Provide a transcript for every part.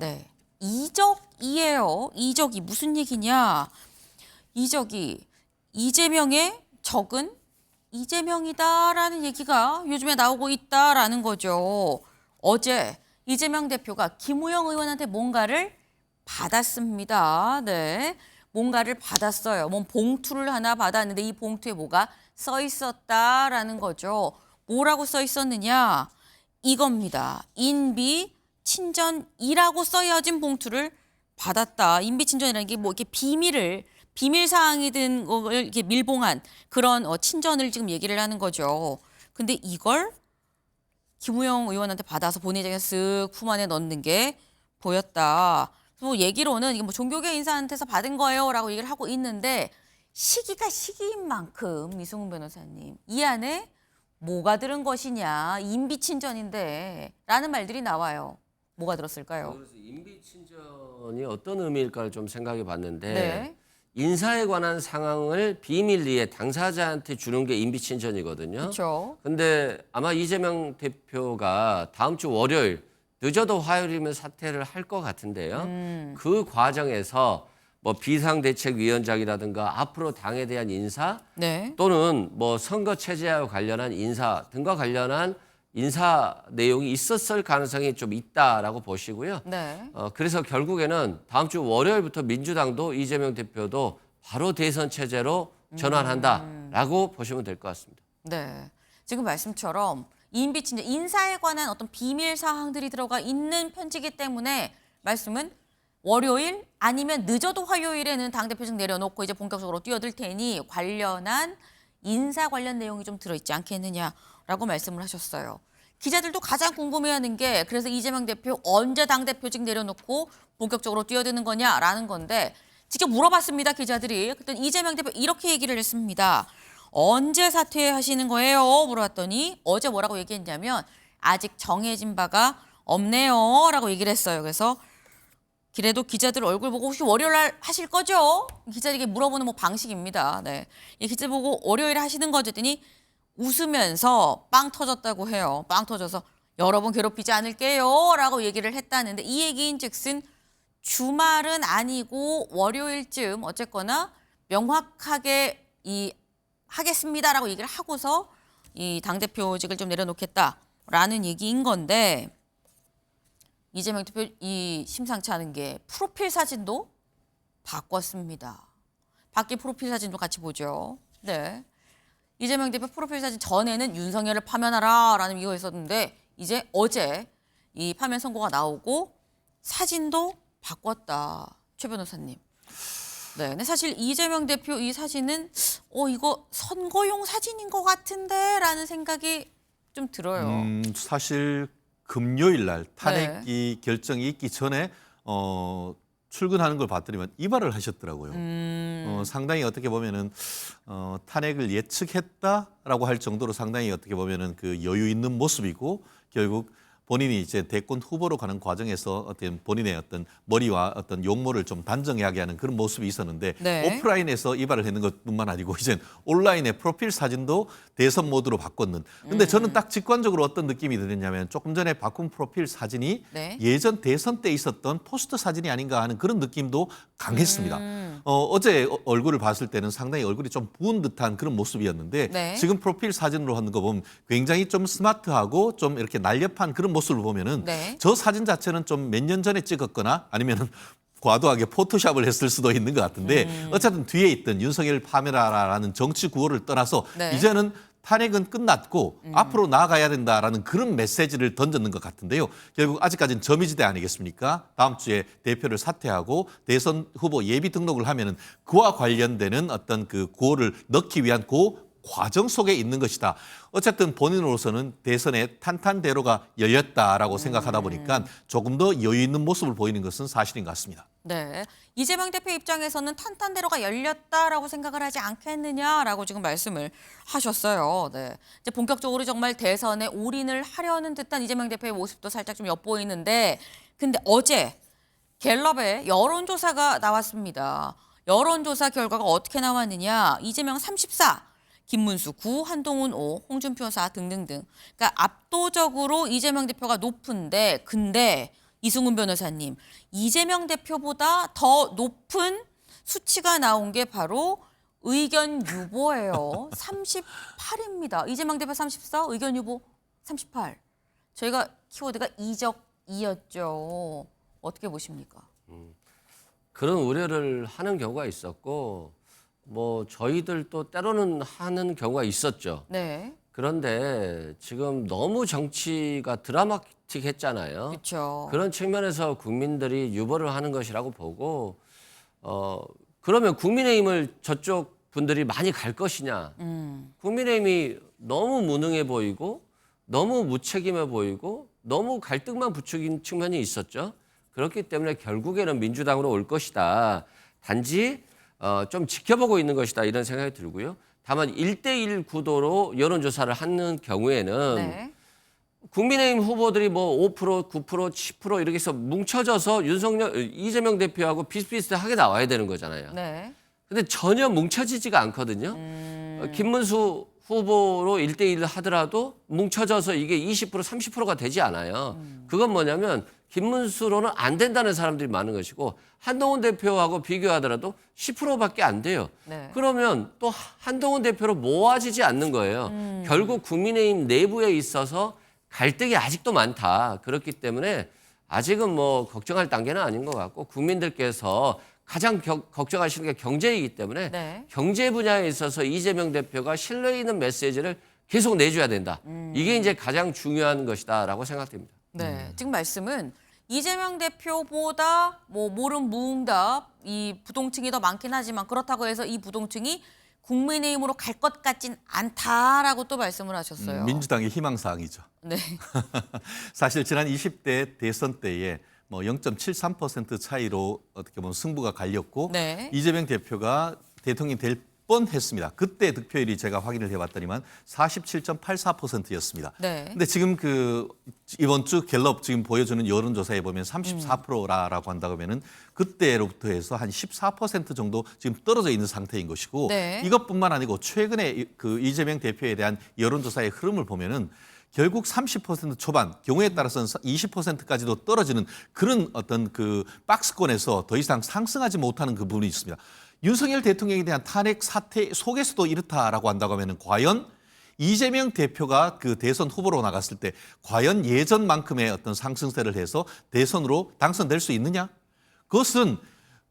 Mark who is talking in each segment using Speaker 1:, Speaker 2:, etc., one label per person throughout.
Speaker 1: 네. 이적이에요. 이적이 무슨 얘기냐? 이적이 이재명의 적은 이재명이다라는 얘기가 요즘에 나오고 있다라는 거죠. 어제 이재명 대표가 김우영 의원한테 뭔가를 받았습니다. 네. 뭔가를 받았어요. 뭔 봉투를 하나 받았는데 이 봉투에 뭐가 써 있었다라는 거죠. 뭐라고 써 있었느냐? 이겁니다. 인비 친전이라고 써여진 봉투를 받았다. 인비 친전이라는 게 뭐 이렇게 비밀 사항이 든 걸 이렇게 밀봉한 그런 친전을 지금 얘기를 하는 거죠. 근데 이걸 김우영 의원한테 받아서 본회의장에 쓱 품 안에 넣는 게 보였다. 뭐 얘기로는 이게 뭐 종교계 인사한테서 받은 거예요라고 얘기를 하고 있는데 시기가 시기인 만큼 이승훈 변호사님 이 안에 뭐가 들은 것이냐 인비친전인데 라는 말들이 나와요. 뭐가 들었을까요?
Speaker 2: 그래서 인비친전이 어떤 의미일까를 좀 생각해 봤는데
Speaker 1: 네.
Speaker 2: 인사에 관한 상황을 비밀리에 당사자한테 주는 게 인비친전이거든요.
Speaker 1: 그렇죠.
Speaker 2: 근데 아마 이재명 대표가 다음 주 월요일 늦어도 화요일이면 사퇴를 할 것 같은데요. 그 과정에서 뭐 비상대책위원장이라든가 앞으로 당에 대한 인사
Speaker 1: 네.
Speaker 2: 또는 뭐 선거 체제와 관련한 인사 등과 관련한 인사 내용이 있었을 가능성이 좀 있다라고 보시고요.
Speaker 1: 네.
Speaker 2: 그래서 결국에는 다음 주 월요일부터 민주당도 이재명 대표도 바로 대선 체제로 전환한다라고 보시면 될 것 같습니다.
Speaker 1: 네. 지금 말씀처럼 인비친전 인사에 관한 어떤 비밀 사항들이 들어가 있는 편지이기 때문에 말씀은 월요일 아니면 늦어도 화요일에는 당대표직 내려놓고 이제 본격적으로 뛰어들 테니 관련한 인사 관련 내용이 좀 들어있지 않겠느냐라고 말씀을 하셨어요. 기자들도 가장 궁금해하는 게 그래서 이재명 대표 언제 당대표직 내려놓고 본격적으로 뛰어드는 거냐라는 건데 직접 물어봤습니다. 기자들이. 그랬더니 이재명 대표 이렇게 얘기를 했습니다. 언제 사퇴하시는 거예요? 물어봤더니 어제 뭐라고 얘기했냐면 아직 정해진 바가 없네요 라고 얘기를 했어요. 그래서 그래도 기자들 얼굴 보고 혹시 월요일 날 하실 거죠? 기자들에게 물어보는 뭐 방식입니다. 네. 이 기자 보고 월요일에 하시는 거죠? 했더니 웃으면서 빵 터졌다고 해요. 빵 터져서 여러분 괴롭히지 않을게요 라고 얘기를 했다는데 이 얘기인 즉슨 주말은 아니고 월요일쯤 어쨌거나 명확하게 하겠습니다라고 얘기를 하고서 이 당대표직을 좀 내려놓겠다라는 얘기인 건데 이재명 대표 이 심상치 않은 게 프로필 사진도 바꿨습니다. 밖에 프로필 사진도 같이 보죠. 네. 이재명 대표 프로필 사진 전에는 윤석열을 파면하라라는 이유가 있었는데 이제 어제 이 파면 선고가 나오고 사진도 바꿨다. 최 변호사님. 네, 근데 사실 이재명 대표 이 사진은 이거 선거용 사진인 것 같은데라는 생각이 좀 들어요.
Speaker 3: 사실 금요일 날 탄핵이 결정이 있기 전에 출근하는 걸 봤더니만 이발을 하셨더라고요. 상당히 어떻게 보면은 탄핵을 예측했다라고 할 정도로 상당히 어떻게 보면은 그 여유 있는 모습이고 결국 본인이 이제 대권 후보로 가는 과정에서 어떤 본인의 어떤 머리와 어떤 용모를 좀 단정하게 하는 그런 모습이 있었는데
Speaker 1: 네.
Speaker 3: 오프라인에서 이발을 했는 것뿐만 아니고 이제 온라인의 프로필 사진도 대선 모드로 바꿨는. 근데 저는 딱 직관적으로 어떤 느낌이 드느냐면 조금 전에 바꾼 프로필 사진이
Speaker 1: 네.
Speaker 3: 예전 대선 때 있었던 포스터 사진이 아닌가 하는 그런 느낌도 강했습니다. 어제 얼굴을 봤을 때는 상당히 얼굴이 좀 부은 듯한 그런 모습이었는데
Speaker 1: 네.
Speaker 3: 지금 프로필 사진으로 하는 거 보면 굉장히 좀 스마트하고 좀 이렇게 날렵한 그런 모습을 보면은
Speaker 1: 네.
Speaker 3: 저 사진 자체는 좀 몇 년 전에 찍었거나 아니면은 과도하게 포토샵을 했을 수도 있는 것 같은데 어쨌든 뒤에 있던 윤석열 파메라라는 정치 구호를 떠나서
Speaker 1: 네.
Speaker 3: 이제는 탄핵은 끝났고 앞으로 나아가야 된다라는 그런 메시지를 던졌는 것 같은데요. 결국 아직까지는 점이지대 아니겠습니까? 다음 주에 대표를 사퇴하고 대선 후보 예비 등록을 하면은 그와 관련되는 어떤 그 구호를 넣기 위한 과정 속에 있는 것이다. 어쨌든 본인으로서는 대선의 탄탄대로가 열렸다라고 생각하다 보니까 조금 더 여유 있는 모습을 보이는 것은 사실인 것 같습니다.
Speaker 1: 네. 이재명 대표 입장에서는 탄탄대로가 열렸다라고 생각을 하지 않겠느냐라고 지금 말씀을 하셨어요. 네. 이제 본격적으로 정말 대선에 올인을 하려는 듯한 이재명 대표의 모습도 살짝 좀 엿보이는데 근데 어제 갤럽의 여론조사가 나왔습니다. 여론조사 결과가 어떻게 나왔느냐. 이재명 34, 김문수 9, 한동훈 5, 홍준표 4 등등등. 그러니까 압도적으로 이재명 대표가 높은데 근데 이승훈 변호사님, 이재명 대표보다 더 높은 수치가 나온 게 바로 의견 유보예요. 38입니다. 이재명 대표 34, 의견 유보 38. 저희가 키워드가 이적이었죠. 어떻게 보십니까?
Speaker 2: 그런 우려를 하는 경우가 있었고 뭐 저희들도 때로는 하는 경우가 있었죠.
Speaker 1: 네,
Speaker 2: 그런데 지금 너무 정치가 드라마틱했잖아요.
Speaker 1: 그렇죠.
Speaker 2: 그런 측면에서 국민들이 유보를 하는 것이라고 보고 그러면 국민의힘을 저쪽 분들이 많이 갈 것이냐. 국민의힘이 너무 무능해 보이고 너무 무책임해 보이고 너무 갈등만 부추긴 측면이 있었죠. 그렇기 때문에 결국에는 민주당으로 올 것이다. 단지 좀 지켜보고 있는 것이다. 이런 생각이 들고요. 다만 1대1 구도로 여론조사를 하는 경우에는
Speaker 1: 네.
Speaker 2: 국민의힘 후보들이 뭐 5%, 9%, 10% 이렇게 해서 뭉쳐져서 이재명 대표하고 비슷비슷하게 나와야 되는 거잖아요.
Speaker 1: 네.
Speaker 2: 근데 전혀 뭉쳐지지가 않거든요. 김문수 후보로 1대1을 하더라도 뭉쳐져서 이게 20%, 30%가 되지 않아요. 그건 뭐냐면 김문수로는 안 된다는 사람들이 많은 것이고 한동훈 대표하고 비교하더라도 10%밖에 안 돼요.
Speaker 1: 네.
Speaker 2: 그러면 또 한동훈 대표로 모아지지 않는 거예요. 결국 국민의힘 내부에 있어서 갈등이 아직도 많다. 그렇기 때문에 아직은 뭐 걱정할 단계는 아닌 것 같고 국민들께서 가장 걱정하시는 게 경제이기 때문에
Speaker 1: 네.
Speaker 2: 경제 분야에 있어서 이재명 대표가 신뢰 있는 메시지를 계속 내줘야 된다. 이게 이제 가장 중요한 것이다라고 생각됩니다.
Speaker 1: 네, 지금 말씀은 이재명 대표보다 뭐 모른 무응답 이 부동층이 더 많긴 하지만 그렇다고 해서 이 부동층이 국민의힘으로 갈 것 같진 않다라고 또 말씀을 하셨어요.
Speaker 3: 민주당의 희망사항이죠.
Speaker 1: 네,
Speaker 3: 사실 지난 20대 대선 때에 뭐 0.73% 차이로 어떻게 보면 승부가 갈렸고
Speaker 1: 네.
Speaker 3: 이재명 대표가 대통령이 될 뻔했습니다. 그때 득표율이 제가 확인을 해봤더니만 47.84%였습니다.
Speaker 1: 네.
Speaker 3: 근데 지금 이번 주 갤럽 지금 보여주는 여론조사에 보면 34%라고 한다고 하면은 그때로부터 해서 한 14% 정도 지금 떨어져 있는 상태인 것이고
Speaker 1: 네.
Speaker 3: 이것뿐만 아니고 최근에 그 이재명 대표에 대한 여론조사의 흐름을 보면은 결국 30% 초반, 경우에 따라서는 20%까지도 떨어지는 그런 어떤 그 박스권에서 더 이상 상승하지 못하는 그 부분이 있습니다. 윤석열 대통령에 대한 탄핵 사태 속에서도 이렇다라고 한다고 하면 과연 이재명 대표가 그 대선 후보로 나갔을 때 과연 예전만큼의 어떤 상승세를 해서 대선으로 당선될 수 있느냐? 그것은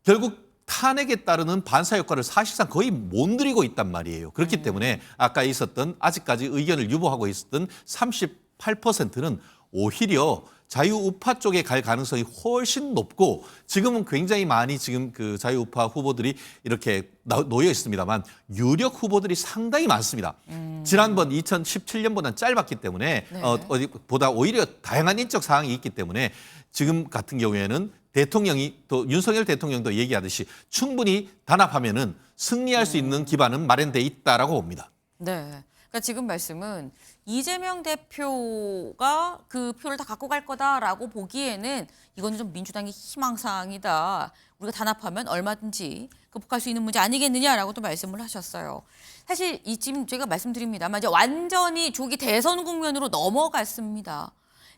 Speaker 3: 결국 탄핵에 따르는 반사 효과를 사실상 거의 못 누리고 있단 말이에요. 그렇기 때문에 아까 있었던 아직까지 의견을 유보하고 있었던 38%는 오히려 자유우파 쪽에 갈 가능성이 훨씬 높고 지금은 굉장히 많이 지금 그 자유우파 후보들이 이렇게 놓여 있습니다만 유력 후보들이 상당히 많습니다. 지난번 2017년보다는 짧았기 때문에
Speaker 1: 네.
Speaker 3: 어디보다 오히려 다양한 인적 사항이 있기 때문에 지금 같은 경우에는 대통령이 또 윤석열 대통령도 얘기하듯이 충분히 단합하면은 승리할 수 있는 기반은 마련돼 있다라고 봅니다.
Speaker 1: 네. 그러니까 지금 말씀은 이재명 대표가 그 표를 다 갖고 갈 거다라고 보기에는 이거는 좀 민주당의 희망사항이다. 우리가 단합하면 얼마든지 극복할 수 있는 문제 아니겠느냐라고 또 말씀을 하셨어요. 사실 지금 제가 말씀드립니다만 이제 완전히 조기 대선 국면으로 넘어갔습니다.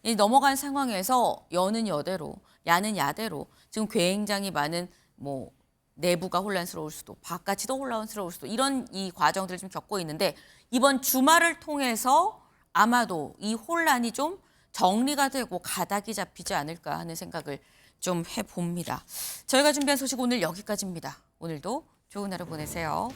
Speaker 1: 이 넘어간 상황에서 여는 여대로, 야는 야대로 지금 굉장히 많은 뭐 내부가 혼란스러울 수도, 바깥이 더 혼란스러울 수도 이런 이 과정들을 좀 겪고 있는데 이번 주말을 통해서 아마도 이 혼란이 좀 정리가 되고 가닥이 잡히지 않을까 하는 생각을 좀 해봅니다. 저희가 준비한 소식 오늘 여기까지입니다. 오늘도 좋은 하루 보내세요.